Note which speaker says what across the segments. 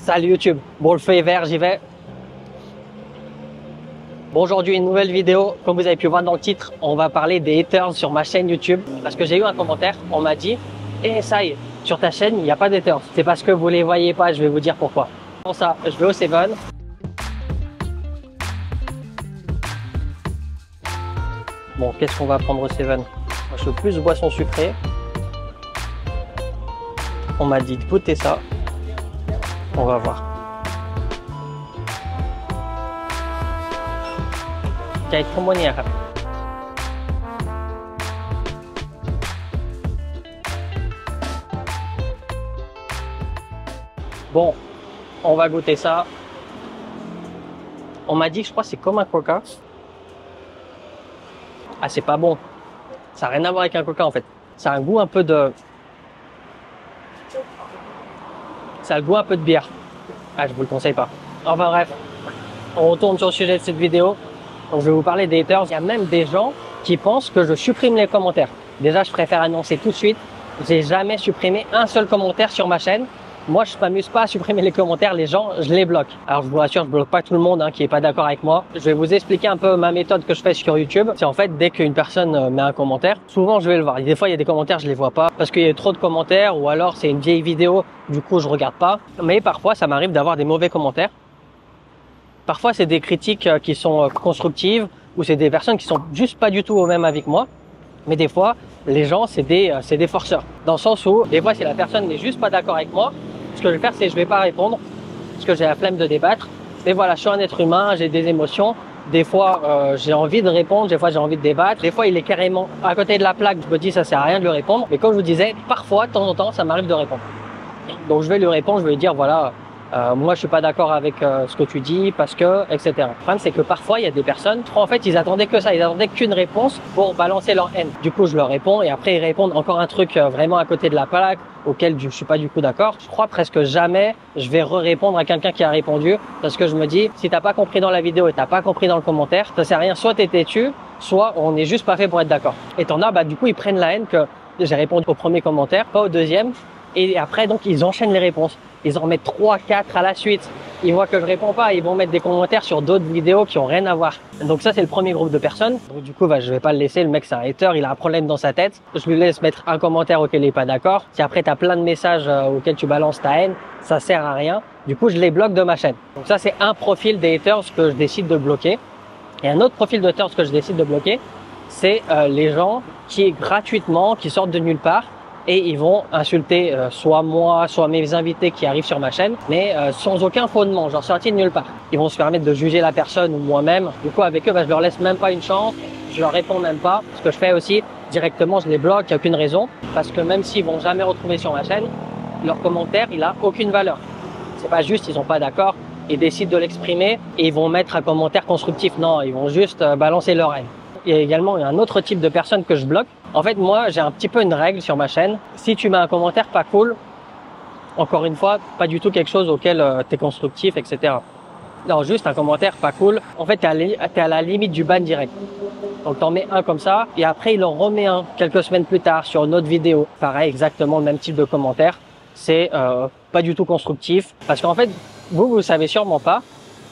Speaker 1: Salut YouTube, bon le feu est vert, j'y vais. Bon, aujourd'hui une nouvelle vidéo, comme vous avez pu voir dans le titre, on va parler des haters sur ma chaîne YouTube. Parce que j'ai eu un commentaire, on m'a dit ça y est, sur ta chaîne il n'y a pas d'haters. C'est parce que vous les voyez pas, je vais vous dire pourquoi. Pour ça, je vais au Seven. Bon, qu'est-ce qu'on va prendre au Seven? Moi je suis plus boisson sucrée. On m'a dit de goûter ça. On va voir. Kayak semuanya kan. Bon, on va goûter ça. On m'a dit que je crois que c'est comme un coca. Ah, c'est pas bon. Ça n'a rien à voir avec un coca en fait. Ça a un goût un peu de... Ça a le goût un peu de bière. Ah, je vous le conseille pas. Enfin bref, on retourne sur le sujet de cette vidéo. Donc je vais vous parler des haters. Il y a même des gens qui pensent que je supprime les commentaires. Déjà, je préfère annoncer tout de suite. J'ai jamais supprimé un seul commentaire sur ma chaîne. Moi, je m'amuse pas à supprimer les commentaires. Les gens, je les bloque. Alors, je vous rassure, je bloque pas tout le monde qui est pas d'accord avec moi. Je vais vous expliquer un peu ma méthode que je fais sur YouTube. C'est en fait, dès qu'une personne met un commentaire, souvent, je vais le voir. Des fois, il y a des commentaires, je les vois pas parce qu'il y a trop de commentaires ou alors c'est une vieille vidéo. Du coup, je regarde pas. Mais parfois, ça m'arrive d'avoir des mauvais commentaires. Parfois, c'est des critiques qui sont constructives ou c'est des personnes qui sont juste pas du tout au même avis que moi. Mais des fois, les gens, c'est des forceurs. Dans le sens où, des fois, si la personne n'est juste pas d'accord avec moi, ce que je vais faire, c'est que je vais pas répondre parce que j'ai la flemme de débattre. Mais voilà, je suis un être humain, j'ai des émotions. Des fois, j'ai envie de répondre, des fois, j'ai envie de débattre. Des fois, il est carrément à côté de la plaque. Je me dis, ça sert à rien de lui répondre. Mais comme je vous disais, parfois, de temps en temps, ça m'arrive de répondre. Donc, je vais lui répondre, je vais lui dire, voilà, moi, je suis pas d'accord avec ce que tu dis parce que, etc. Le problème, c'est que parfois, il y a des personnes, en fait, ils attendaient que ça. Ils attendaient qu'une réponse pour balancer leur haine. Du coup, je leur réponds et après, ils répondent encore un truc vraiment à côté de la plaque auquel je suis pas du tout d'accord. Je crois presque jamais je vais répondre à quelqu'un qui a répondu parce que je me dis, si t'as pas compris dans la vidéo et t'as pas compris dans le commentaire, ça sert à rien. Soit t'es têtu, soit on n'est juste pas fait pour être d'accord. Et t'en as, du coup, ils prennent la haine que j'ai répondu au premier commentaire, pas au deuxième. Et après, donc, ils enchaînent les réponses. Ils en mettent 3, 4 à la suite. Ils voient que je réponds pas. Ils vont mettre des commentaires sur d'autres vidéos qui ont rien à voir. Donc ça, c'est le premier groupe de personnes. Donc du coup, je vais pas le laisser. Le mec, c'est un hater. Il a un problème dans sa tête. Je lui laisse mettre un commentaire auquel il est pas d'accord. Si après, tu as plein de messages auxquels tu balances ta haine, ça sert à rien. Du coup, je les bloque de ma chaîne. Donc ça, c'est un profil des haters que je décide de bloquer. Et un autre profil de haters que je décide de bloquer, c'est les gens qui, gratuitement, qui sortent de nulle part, et ils vont insulter soit moi, soit mes invités qui arrivent sur ma chaîne, mais sans aucun fondement, genre sorti de nulle part. Ils vont se permettre de juger la personne ou moi-même. Du coup, avec eux, je leur laisse même pas une chance, je leur réponds même pas. Ce que je fais aussi, directement, je les bloque, il n'y a aucune raison, parce que même s'ils vont jamais retrouver sur ma chaîne, leur commentaire, il a aucune valeur. C'est pas juste, ils sont pas d'accord, ils décident de l'exprimer et ils vont mettre un commentaire constructif. Non, ils vont juste balancer leur haine. Il y a également un autre type de personnes que je bloque. En fait, moi, j'ai un petit peu une règle sur ma chaîne. Si tu mets un commentaire pas cool, encore une fois, pas du tout quelque chose auquel tu es constructif, etc. Non, juste un commentaire pas cool. En fait, t'es à la limite du ban direct. Donc, t'en mets un comme ça, et après, il en remet un quelques semaines plus tard sur une autre vidéo. Pareil, exactement le même type de commentaire. C'est pas du tout constructif. Parce qu'en fait, vous le savez sûrement pas,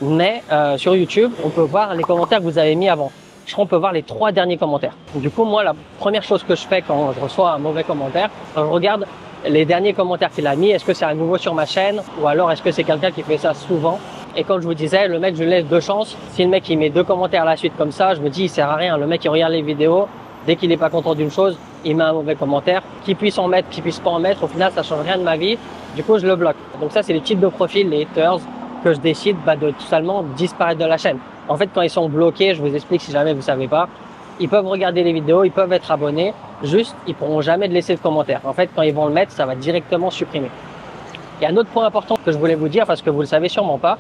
Speaker 1: mais sur YouTube, on peut voir les commentaires que vous avez mis avant. On peut voir les 3 derniers commentaires. Du coup, moi, la première chose que je fais quand je reçois un mauvais commentaire, je regarde les derniers commentaires qu'il a mis. Est-ce que c'est à nouveau sur ma chaîne ou alors est-ce que c'est quelqu'un qui fait ça souvent? Et comme je vous disais, le mec, je lui laisse 2 chances. Si le mec, il met 2 commentaires à la suite comme ça, je me dis, il sert à rien. Le mec, il regarde les vidéos. Dès qu'il n'est pas content d'une chose, il met un mauvais commentaire. Qu'il puisse en mettre, qu'il puisse pas en mettre, au final, ça change rien de ma vie. Du coup, je le bloque. Donc ça, c'est les types de profils, les haters, que je décide de totalement disparaître de la chaîne. En fait, quand ils sont bloqués, je vous explique si jamais vous savez pas, ils peuvent regarder les vidéos, ils peuvent être abonnés, juste ils pourront jamais de laisser de commentaire. En fait, quand ils vont le mettre, ça va directement supprimer. Il y a un autre point important que je voulais vous dire parce que vous le savez sûrement pas.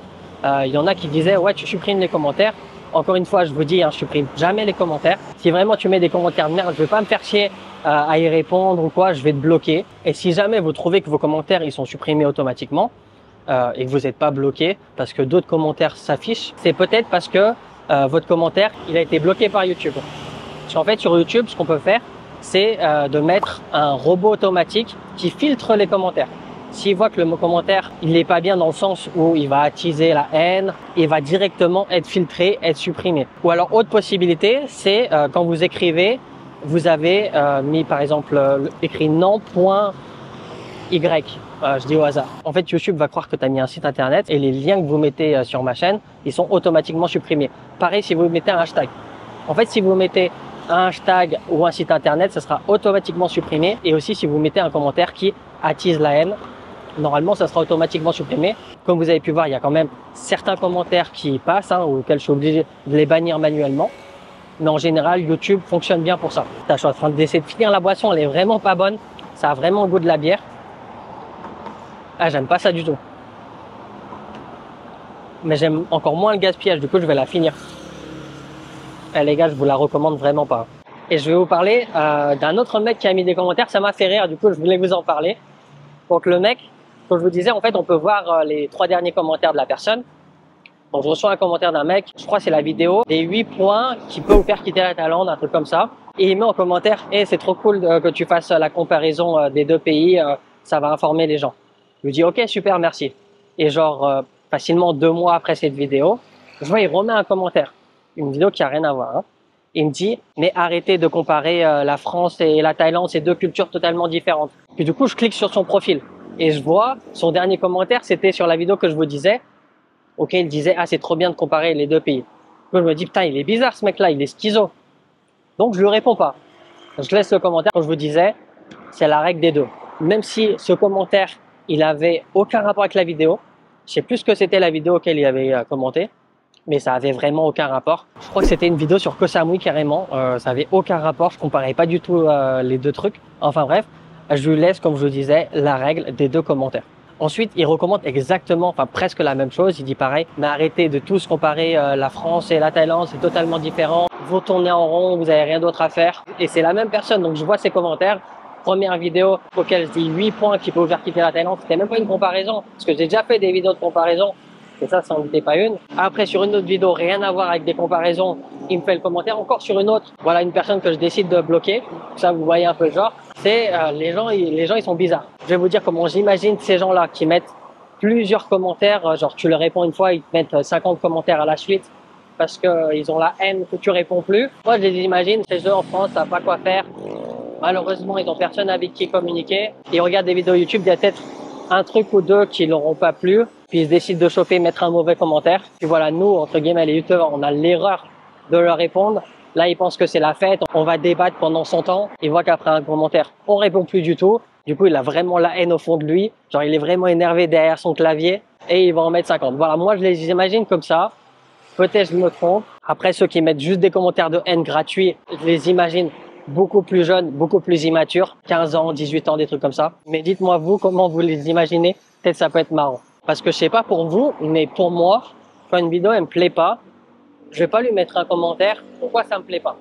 Speaker 1: Il y en a qui disaient ouais, tu supprimes les commentaires. Encore une fois, je vous dis, je supprime jamais les commentaires. Si vraiment tu mets des commentaires de merde, je vais pas me faire chier à y répondre ou quoi, je vais te bloquer. Et si jamais vous trouvez que vos commentaires ils sont supprimés automatiquement, et que vous n'êtes pas bloqué parce que d'autres commentaires s'affichent, c'est peut-être parce que votre commentaire il a été bloqué par YouTube. Parce qu'en fait sur YouTube, ce qu'on peut faire, c'est de mettre un robot automatique qui filtre les commentaires. S'il voit que le commentaire, il n'est pas bien dans le sens où il va attiser la haine, il va directement être filtré, être supprimé. Ou alors, autre possibilité, c'est quand vous écrivez, vous avez mis par exemple écrit non.y. Je dis au hasard. En fait, YouTube va croire que tu as mis un site internet et les liens que vous mettez sur ma chaîne, ils sont automatiquement supprimés. Pareil si vous mettez un hashtag. En fait, si vous mettez un hashtag ou un site internet, ça sera automatiquement supprimé. Et aussi, si vous mettez un commentaire qui attise la haine, normalement, ça sera automatiquement supprimé. Comme vous avez pu voir, il y a quand même certains commentaires qui passent, auxquels je suis obligé de les bannir manuellement. Mais en général, YouTube fonctionne bien pour ça. Je suis en train d'essayer de finir la boisson, elle est vraiment pas bonne. Ça a vraiment le goût de la bière. Ah, j'aime pas ça du tout. Mais j'aime encore moins le gaspillage, du coup, je vais la finir. Eh, les gars, je vous la recommande vraiment pas. Et je vais vous parler d'un autre mec qui a mis des commentaires, ça m'a fait rire, du coup, je voulais vous en parler. Donc, le mec, comme je vous disais, en fait, on peut voir les 3 derniers commentaires de la personne. Donc, je reçois un commentaire d'un mec, je crois que c'est la vidéo, des 8 points qui peut vous faire quitter la Thaïlande, un truc comme ça. Et il met en commentaire, hey, c'est trop cool que tu fasses la comparaison des 2 pays, ça va informer les gens. Je lui dis, ok, super, merci. Et genre, facilement 2 mois après cette vidéo, je vois, il remet un commentaire. Une vidéo qui a rien à voir. Il me dit, mais arrêtez de comparer la France et la Thaïlande, c'est 2 cultures totalement différentes. Puis du coup, je clique sur son profil et je vois son dernier commentaire, c'était sur la vidéo que je vous disais. Ok, il disait, ah, c'est trop bien de comparer les 2 pays. Donc, je me dis, putain, il est bizarre ce mec-là, il est schizo. Donc, je lui réponds pas. Je laisse le commentaire. Comme je vous disais, c'est la règle des 2. Même si ce commentaire, il avait aucun rapport avec la vidéo. Je sais plus ce que c'était la vidéo auquel il avait commenté, mais ça avait vraiment aucun rapport. Je crois que c'était une vidéo sur Koh Samui carrément. Ça avait aucun rapport. Je comparais pas du tout les 2 trucs. Enfin bref, je lui laisse, comme je vous disais, la règle des 2 commentaires. Ensuite, il recommande exactement, enfin presque la même chose. Il dit pareil, mais arrêtez de tous comparer la France et la Thaïlande, c'est totalement différent. Vous tournez en rond, vous avez rien d'autre à faire. Et c'est la même personne, donc je vois ses commentaires. Première vidéo auquel je dis 8 points qui peut vous faire quitter la Thaïlande, c'était même pas une comparaison, parce que j'ai déjà fait des vidéos de comparaison, et ça n'en était pas une. Après, sur une autre vidéo, rien à voir avec des comparaisons, il me fait le commentaire. Encore sur une autre, voilà une personne que je décide de bloquer. Ça, vous voyez un peu le genre. C'est les gens, ils sont bizarres. Je vais vous dire comment j'imagine ces gens-là qui mettent plusieurs commentaires. Genre, tu leur réponds une fois, ils te mettent 50 commentaires à la suite parce que ils ont la haine que tu réponds plus. Moi, je les imagine, chez eux en France, ça savent pas quoi faire. Malheureusement, ils ont personne avec qui communiquer. Ils regardent des vidéos YouTube, il y a peut-être un truc ou 2 qui leur ont pas plu, puis ils décident de choper, mettre un mauvais commentaire. Puis voilà, nous, entre guillemets, les youtubeurs, on a l'erreur de leur répondre. Là, ils pensent que c'est la fête, on va débattre pendant 100 ans. Ils voient qu'après un commentaire, on répond plus du tout. Du coup, il a vraiment la haine au fond de lui. Genre, il est vraiment énervé derrière son clavier et il va en mettre 50. Voilà, moi, je les imagine comme ça. Peut-être je me trompe. Après, ceux qui mettent juste des commentaires de haine gratuits, je les imagine beaucoup plus jeunes, beaucoup plus immatures, 15 ans, 18 ans, des trucs comme ça. Mais dites-moi vous, comment vous les imaginez? Peut-être ça peut être marrant. Parce que je sais pas pour vous, mais pour moi, quand une vidéo elle me plaît pas, je vais pas lui mettre un commentaire. Pourquoi ça me plaît pas?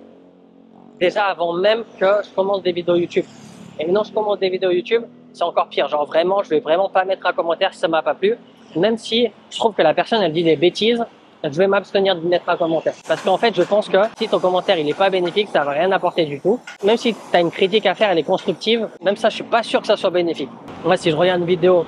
Speaker 1: Déjà avant même que je commence des vidéos YouTube. Et maintenant je commence des vidéos YouTube, c'est encore pire. Genre vraiment, je vais vraiment pas mettre un commentaire si ça m'a pas plu. Même si je trouve que la personne elle dit des bêtises, je vais m'abstenir de mettre un commentaire. Parce qu'en fait, je pense que si ton commentaire il est pas bénéfique, ça va rien apporter du tout. Même si tu as une critique à faire, elle est constructive, même ça, je suis pas sûr que ça soit bénéfique. Moi, si je regarde une vidéo,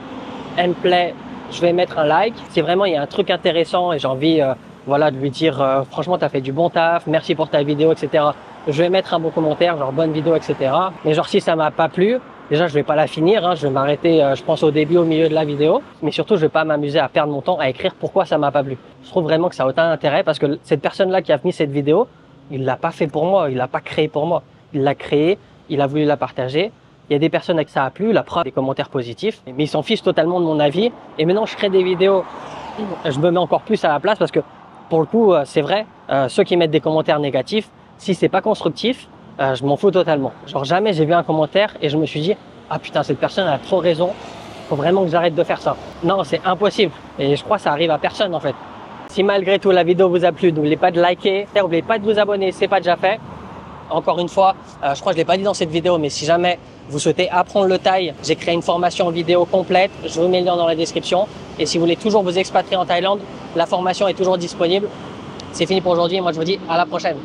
Speaker 1: elle me plaît, je vais mettre un like. Si vraiment il y a un truc intéressant et j'ai envie voilà, de lui dire franchement, tu as fait du bon taf, merci pour ta vidéo, etc. Je vais mettre un bon commentaire, genre bonne vidéo, etc. Mais genre si ça m'a pas plu, déjà, je vais pas la finir, je vais m'arrêter, je pense, au début, au milieu de la vidéo. Mais surtout, je vais pas m'amuser à perdre mon temps à écrire pourquoi ça m'a pas plu. Je trouve vraiment que ça a aucun intérêt parce que cette personne-là qui a mis cette vidéo, il l'a pas fait pour moi, il l'a pas créé pour moi. Il l'a créé, il a voulu la partager. Il y a des personnes à qui ça a plu, la preuve, des commentaires positifs. Mais ils s'en fichent totalement de mon avis. Et maintenant, je crée des vidéos, je me mets encore plus à la place parce que, pour le coup, c'est vrai, ceux qui mettent des commentaires négatifs, si c'est pas constructif, je m'en fous totalement. Genre jamais j'ai vu un commentaire et je me suis dit ah putain cette personne a trop raison, faut vraiment que j'arrête de faire ça. Non, c'est impossible et je crois que ça arrive à personne en fait. Si malgré tout la vidéo vous a plu, n'oubliez pas de liker, n'oubliez pas de vous abonner, c'est pas déjà fait. Encore une fois, je crois que je l'ai pas dit dans cette vidéo, mais si jamais vous souhaitez apprendre le thaï, j'ai créé une formation vidéo complète, je vous mets le lien dans la description. Et si vous voulez toujours vous expatrier en Thaïlande, la formation est toujours disponible. C'est fini pour aujourd'hui et moi je vous dis à la prochaine.